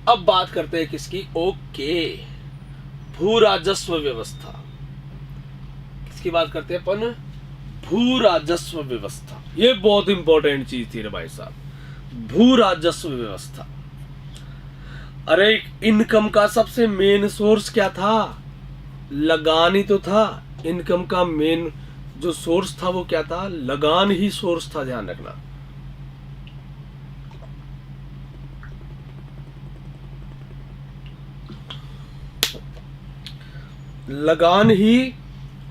अब बात करते हैं किसकी, ओके, भू राजस्व व्यवस्था। किसकी बात करते हैं अपन, भू राजस्व व्यवस्था। ये बहुत इंपॉर्टेंट चीज थी रे भाई साहब, भू राजस्व व्यवस्था। अरे इनकम का सबसे मेन सोर्स क्या था, लगान ही तो था। इनकम का मेन जो सोर्स था वो क्या था, लगान ही सोर्स था, ध्यान रखना। लगान ही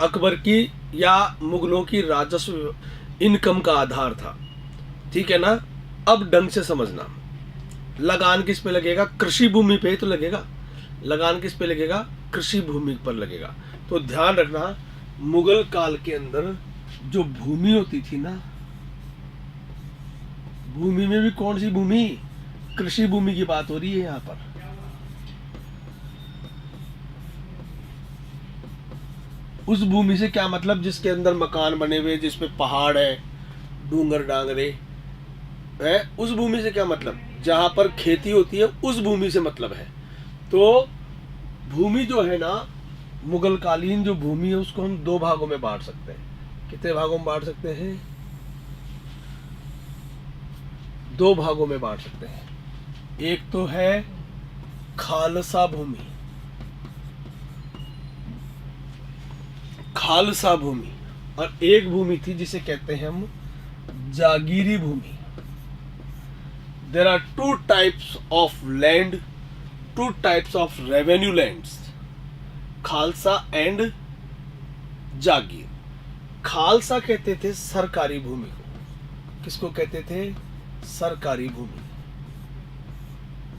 अकबर की या मुगलों की राजस्व इनकम का आधार था, ठीक है ना। अब ढंग से समझना, लगान किस पे लगेगा, कृषि भूमि पे तो लगेगा। लगान किस पे लगेगा, कृषि भूमि पर लगेगा। तो ध्यान रखना, मुगल काल के अंदर जो भूमि होती थी ना, भूमि में भी कौन सी भूमि, कृषि भूमि की बात हो रही है यहां पर। उस भूमि से क्या मतलब, जिसके अंदर मकान बने हुए, जिसपे पहाड़ है, डूंगर डांगरे है, उस भूमि से क्या मतलब, जहां पर खेती होती है उस भूमि से मतलब है। तो भूमि जो है ना, मुगल कालीन जो भूमि है उसको हम दो भागों में बांट सकते हैं। कितने भागों में बांट सकते हैं, दो भागों में बांट सकते हैं। एक तो है खालसा भूमि, खालसा भूमि, और एक भूमि थी जिसे कहते हैं हम जागीरी भूमि। There are two types of land, two types of revenue lands, Khalsa and jagir. Khalsa कहते थे सरकारी भूमि को, किसको कहते थे, सरकारी भूमि।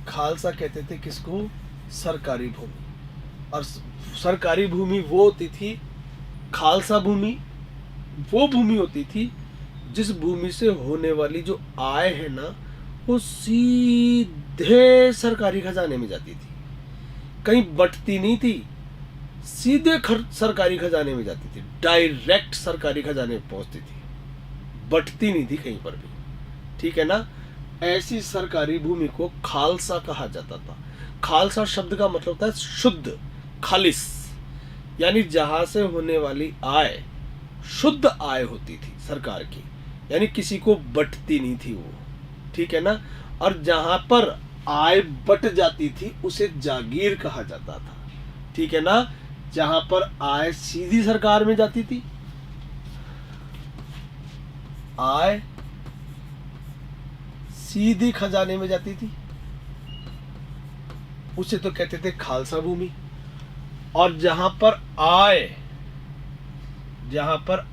खालसा कहते थे किसको, सरकारी भूमि। और सरकारी भूमि वो होती थी, खालसा भूमि वो भूमि होती थी जिस भूमि से होने वाली जो आय है ना, वो सीधे सरकारी खजाने में जाती थी, कहीं बटती नहीं थी, सीधे सरकारी खजाने में जाती थी, डायरेक्ट सरकारी खजाने में पहुंचती थी, बटती नहीं थी कहीं पर भी, ठीक है ना। ऐसी सरकारी भूमि को खालसा कहा जाता था। खालसा शब्द का मतलब होता है शुद्ध, खालिस, यानी जहां से होने वाली आय शुद्ध आय होती थी सरकार की, यानी किसी को बटती नहीं थी वो, ठीक है ना। और जहां पर आय बट जाती थी उसे जागीर कहा जाता था, ठीक है ना। जहां पर आय सीधी सरकार में जाती थी, आय सीधी खजाने में जाती थी, उसे तो कहते थे खालसा भूमि। और जहां पर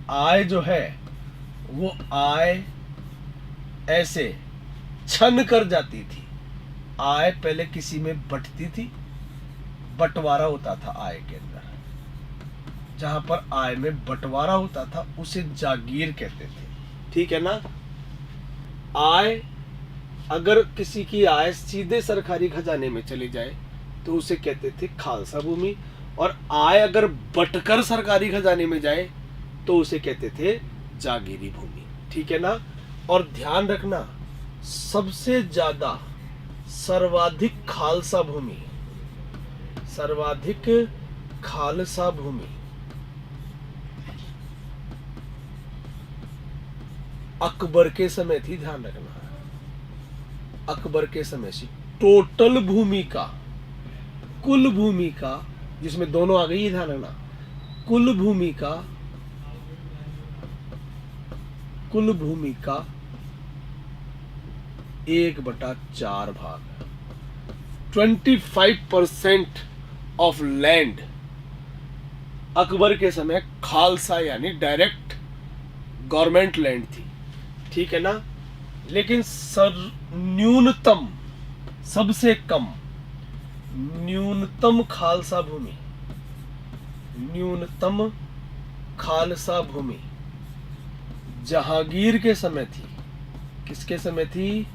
आय जो है वो आय ऐसे छन कर जाती थी, आय पहले किसी में बटती थी, बंटवारा होता था आय के अंदर, जहां पर आय में बंटवारा होता था उसे जागीर कहते थे, ठीक है ना। आय अगर किसी की आय सीधे सरकारी खजाने में चली जाए तो उसे कहते थे खालसा भूमि, और आय अगर बटकर सरकारी खजाने में जाए तो उसे कहते थे जागीरी भूमि, ठीक है ना। और ध्यान रखना, सबसे ज्यादा सर्वाधिक खालसा भूमि, सर्वाधिक खालसा भूमि अकबर के समय थी, ध्यान रखना, अकबर के समय से टोटल भूमि का, कुल भूमि का, जिसमें दोनों आ गई, ध्यान रखना, कुल भूमि का 1/4 भाग, 25% ऑफ लैंड अकबर के समय खालसा यानी डायरेक्ट गवर्नमेंट लैंड थी, ठीक है ना। लेकिन न्यूनतम, सबसे कम, न्यूनतम खालसा भूमि, न्यूनतम खालसा भूमि जहांगीर के समय थी। किसके समय थी,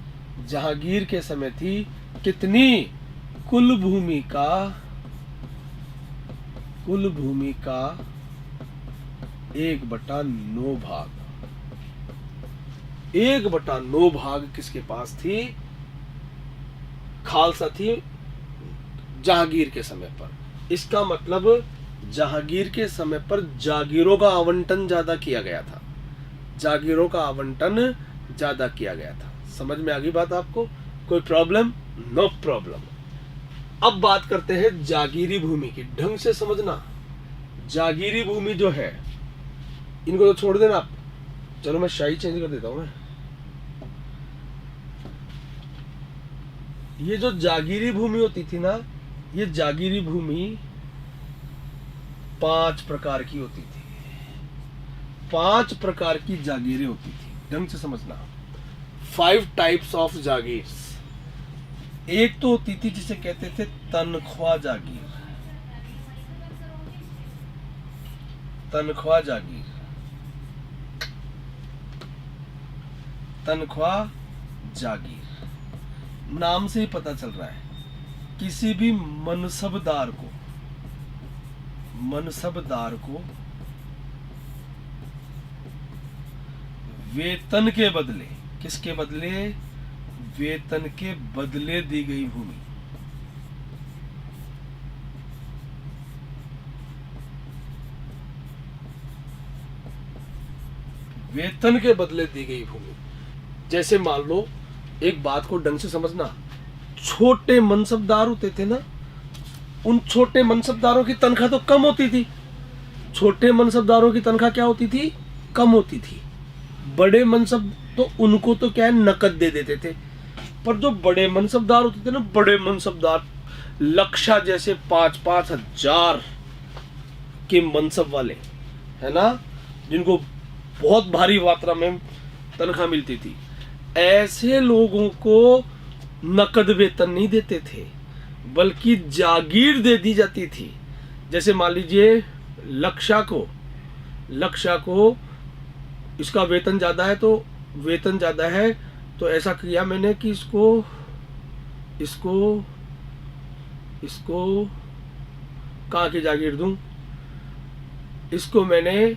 जहांगीर के समय थी। कितनी, कुल भूमि का 1/9 भाग, 1/9 भाग किसके पास थी, खालसा थी, जहांगीर के समय पर। इसका मतलब जहांगीर के समय पर जागीरों का आवंटन ज्यादा किया गया था, जागीरों का आवंटन ज्यादा किया गया था। समझ में आ गई बात आपको? कोई प्रॉब्लम? No problem. अब बात करते हैं जागीरी भूमि की। ढंग से समझना, जागीरी भूमि जो है, इनको तो छोड़ देना आप। चलो मैं शाही चेंज कर देता हूं मैं। ये जो जागीरी भूमि होती थी ना, ये जागीरी भूमि 5 प्रकार की होती थी। 5 प्रकार की जागीरें होती थी। ढंग से समझना, 5 टाइप्स ऑफ जागीर्स। एक तो होती थी जिसे कहते थे तनख्वाह जागीर। तनख्वाह जागीर, तनख्वाह जागीर नाम से ही पता चल रहा है, किसी भी मनसबदार को, मनसबदार को वेतन के बदले, किसके बदले? वेतन के बदले दी गई भूमि। वेतन के बदले दी गई भूमि। जैसे मान लो, एक बात को ढंग से समझना, छोटे मनसबदार होते थे ना, उन छोटे मनसबदारों की तनख्वाह तो कम होती थी। छोटे मनसबदारों की तनख्वाह क्या होती थी? कम होती थी। बड़े मनसब तो उनको तो क्या है, नकद दे देते थे। पर जो बड़े मनसबदार होते थे ना, बड़े मनसबदार, लक्षा जैसे 5-5 हजार के मनसब वाले, है ना, जिनको बहुत भारी मात्रा में तनख्वाह मिलती थी, ऐसे लोगों को नकद वेतन नहीं देते थे, बल्कि जागीर दे दी जाती थी। जैसे मान लीजिए लक्षा को इसका वेतन ज्यादा है, तो वेतन ज्यादा है तो ऐसा किया मैंने कि इसको कहाँ की जागीर दूं? इसको मैंने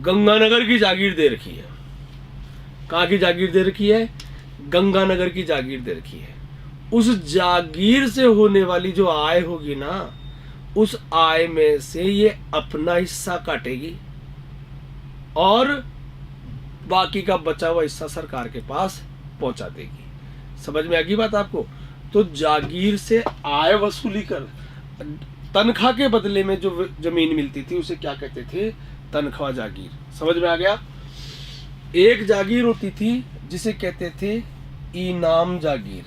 गंगानगर की जागीर दे रखी है। कहाँ की जागीर दे रखी है? गंगानगर की जागीर दे रखी है। उस जागीर से होने वाली जो आय होगी ना, उस आय में से ये अपना हिस्सा काटेगी और बाकी का बचा हुआ हिस्सा सरकार के पास पहुंचा देगी। समझ में आ गई बात आपको? तो जागीर से आय वसूली कर, तनख्वाह के बदले में जो जमीन मिलती थी उसे क्या कहते थे? तनख्वाह जागीर। समझ में आ गया? एक जागीर होती थी जिसे कहते थे इनाम जागीर।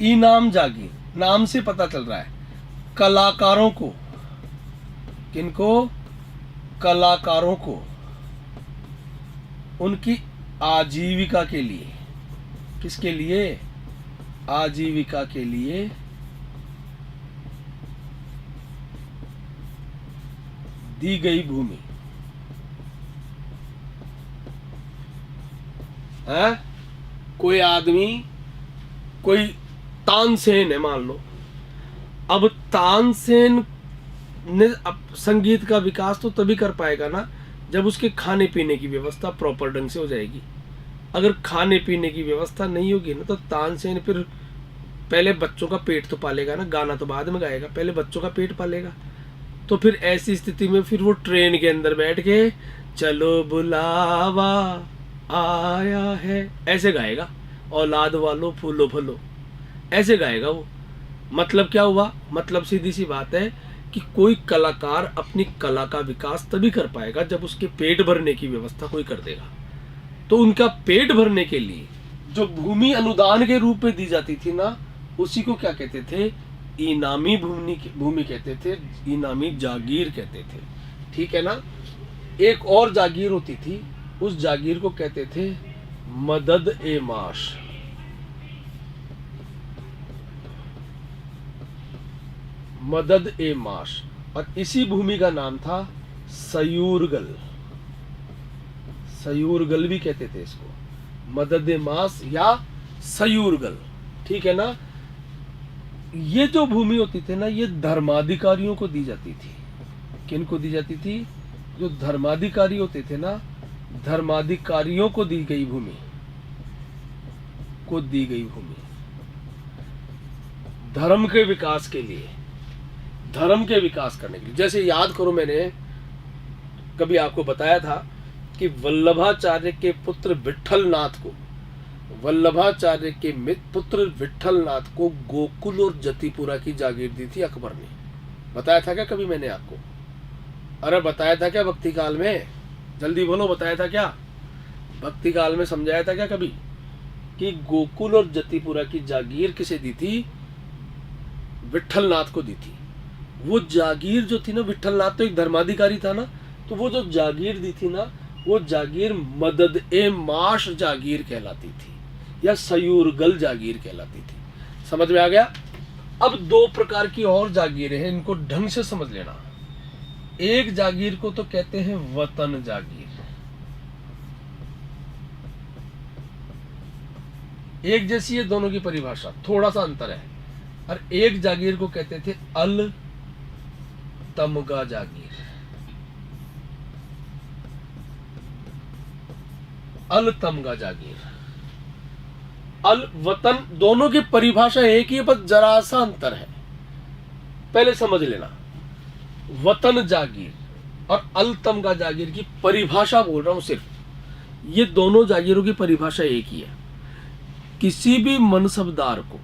इनाम जागीर नाम से पता चल रहा है, कलाकारों को, किनको? कलाकारों को उनकी आजीविका के लिए, किसके लिए? आजीविका के लिए दी गई भूमि है। कोई आदमी, कोई तानसेन है मान लो, अब तानसेन ने संगीत का विकास तो तभी कर पाएगा ना जब उसके खाने पीने की व्यवस्था प्रॉपर ढंग से हो जाएगी। अगर खाने पीने की व्यवस्था नहीं होगी ना, तो तानसेन फिर पहले बच्चों का पेट तो पालेगा ना, गाना तो बाद में गाएगा, पहले बच्चों का पेट पालेगा। तो फिर ऐसी स्थिति में फिर वो ट्रेन के अंदर बैठ के चलो बुलावा आया है ऐसे गाएगा, औलाद वालों फूलो फलो, ऐसे गाएगा वो। मतलब क्या हुआ? मतलब सीधी सी बात है कि कोई कलाकार अपनी कला का विकास तभी कर पाएगा जब उसके पेट भरने की व्यवस्था कोई कर देगा। तो उनका पेट भरने के लिए जो भूमि अनुदान के रूप में दी जाती थी ना, उसी को क्या कहते थे? इनामी भूमि कहते थे, इनामी जागीर कहते थे। ठीक है ना? एक और जागीर होती थी, उस जागीर को कहते थे मदद ए माश। मदद ए माश। और इसी भूमि का नाम था सयूरगल। सयूरगल भी कहते थे इसको, मदद ए माश या सयूरगल। ठीक है ना? ये जो भूमि होती थी ना, ये धर्माधिकारियों को दी जाती थी। किनको दी जाती थी? जो धर्माधिकारी होते थे ना, धर्माधिकारियों को दी गई भूमि। को दी गई भूमि। धर्म के विकास के लिए, धर्म के विकास करने के लिए। जैसे याद करो, मैंने कभी आपको बताया था कि वल्लभाचार्य के पुत्र विट्ठलनाथ को, वल्लभाचार्य के पुत्र विट्ठलनाथ को गोकुल और जतिपुरा की जागीर दी थी अकबर ने। बताया था क्या कभी मैंने आपको? अरे बताया था क्या भक्ति काल में? जल्दी बोलो, बताया था क्या? भक्ति काल में समझाया था क्या कभी कि गोकुल और जतिपुरा की जागीर किसे दी थी? विट्ठलनाथ को दी थी। वो जागीर जो थी ना, विट्ठलनाथ तो एक धर्माधिकारी था ना, तो वो जो जागीर दी थी ना, वो जागीर मदद ए माश जागीर कहलाती थी या सयूरगल जागीर कहलाती थी। समझ में आ गया? अब दो प्रकार की और जागीरें हैं, इनको ढंग से समझ लेना। एक जागीर को तो कहते हैं वतन जागीर, एक जैसी है दोनों की परिभाषा, थोड़ा सा अंतर है। और एक जागीर को कहते थे अल तमगा जागीर। अल तमगा जागीर, अल वतन, दोनों की परिभाषा एक ही है, बस जरा सा अंतर है। पहले समझ लेना, वतन जागीर और अल तमगा जागीर की परिभाषा बोल रहा हूं सिर्फ, ये दोनों जागीरों की परिभाषा एक ही है। किसी भी मनसबदार को,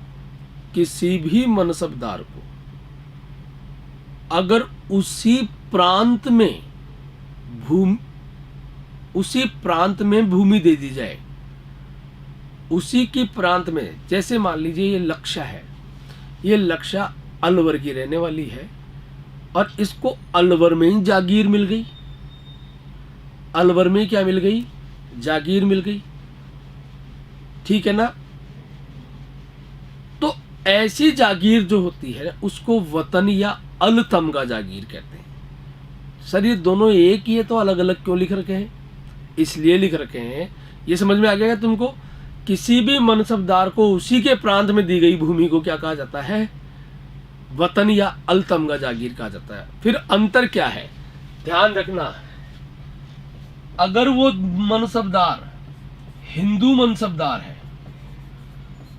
किसी भी मनसबदार को अगर उसी प्रांत में भूमि दे दी जाए, उसी की प्रांत में, जैसे मान लीजिए ये लक्षा है, ये लक्षा अलवर की रहने वाली है और इसको अलवर में ही जागीर मिल गई, अलवर में क्या मिल गई? जागीर मिल गई, ठीक है ना? तो ऐसी जागीर जो होती है उसको वतन या अल तमगा जागीर कहते हैं। सर ये दोनों एक ही है तो अलग अलग क्यों लिख रखे हैं? इसलिए लिख रखे हैं, ये समझ में आ गया तुमको? किसी भी मनसबदार को उसी के प्रांत में दी गई भूमि को क्या कहा जाता है? वतन या अल तमगा जागीर कहा जाता है। फिर अंतर क्या है ध्यान रखना, अगर वो मनसबदार हिंदू मनसबदार है,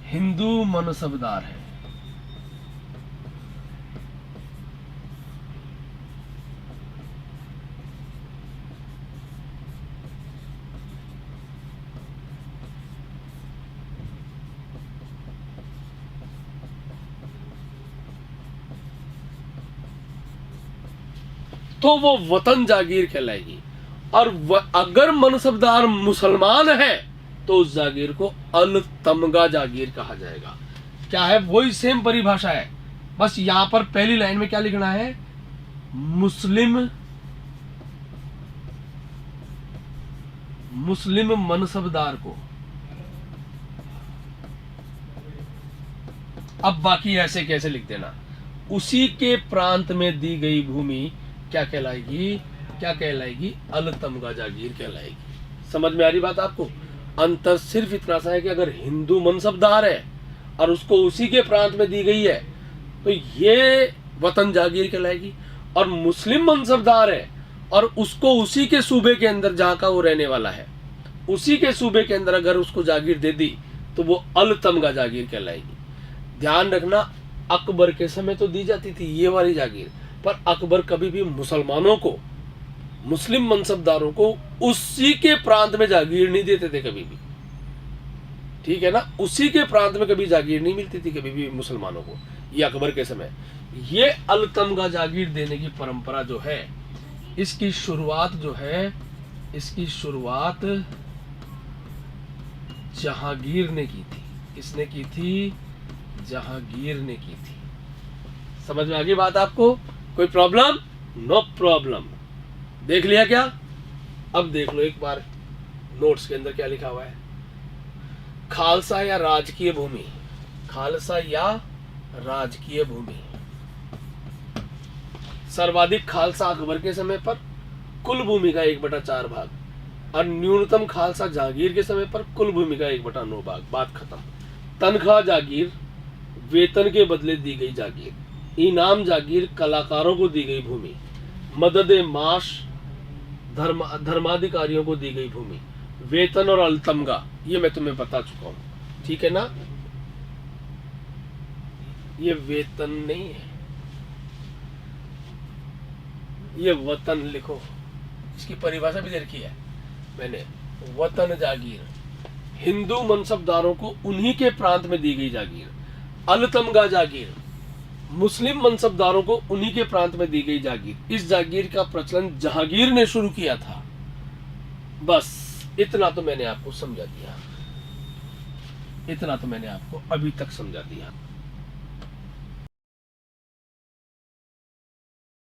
हिंदू मनसबदार है, तो वो वतन जागीर कहलाएगी। और अगर मनसबदार मुसलमान है तो उस जागीर को अल तमगा जागीर कहा जाएगा। क्या है? वही सेम परिभाषा है, बस यहां पर पहली लाइन में क्या लिखना है? मुस्लिम मनसबदार को। अब बाकी ऐसे कैसे लिख देना, उसी के प्रांत में दी गई भूमि क्या कहलाएगी? क्या कहलाएगी? अल तमगा जागीर कहलाएगी। समझ में आ रही बात आपको? अंतर सिर्फ इतना सा है कि अगर हिंदू मनसबदार है और उसको उसी के प्रांत में दी गई है तो ये वतन जागीर कहलाएगी, और मुस्लिम मनसबदार है और उसको उसी के सूबे के अंदर जहां का वो रहने वाला है, उसी के सूबे के अंदर अगर उसको जागीर दे दी तो वो अल तमगा जागीर कहलाएगी। ध्यान रखना, अकबर के समय तो दी जाती थी ये वाली जागीर, पर अकबर कभी भी मुसलमानों को, मुस्लिम मनसबदारों को उसी के प्रांत में जागीर नहीं देते थे कभी भी, ठीक है ना? उसी के प्रांत में कभी जागीर नहीं मिलती थी कभी भी मुसलमानों को, ये अकबर के समय। ये अल तमगा जागीर देने की परंपरा जो है, इसकी शुरुआत जो है, इसकी शुरुआत जहांगीर ने की थी। किसने की थी? जहांगीर ने की थी। समझ में आ गई बात आपको? कोई प्रॉब्लम? No problem. देख लिया क्या? अब देख लो एक बार नोट्स के अंदर क्या लिखा हुआ है। खालसा या राजकीय भूमि, खालसा या राजकीय भूमि, सर्वाधिक खालसा अकबर के समय पर कुल भूमि का 1/4 भाग, और न्यूनतम खालसा जहांगीर के समय पर कुल भूमि का 1/9 भाग। बात खत्म। तनख्वाह जागीर, वेतन के बदले दी गई जागीर, इनाम जागीर, कलाकारों को दी गई भूमि, मदद माश, धर्माधिकारियों को दी गई भूमि, वेतन और अलतमगा, ये मैं तुम्हें बता चुका हूं। ठीक है ना। ये वेतन नहीं है, ये वतन लिखो। इसकी परिभाषा भी दे रखी है मैंने। वतन जागीर, हिंदू मनसबदारों को उन्हीं के प्रांत में दी गई जागीर। अलतमगा जागीर, मुस्लिम मनसबदारों को उन्हीं के प्रांत में दी गई जागीर। इस जागीर का प्रचलन जहांगीर ने शुरू किया था। बस इतना तो मैंने आपको समझा दिया, इतना तो मैंने आपको अभी तक समझा दिया।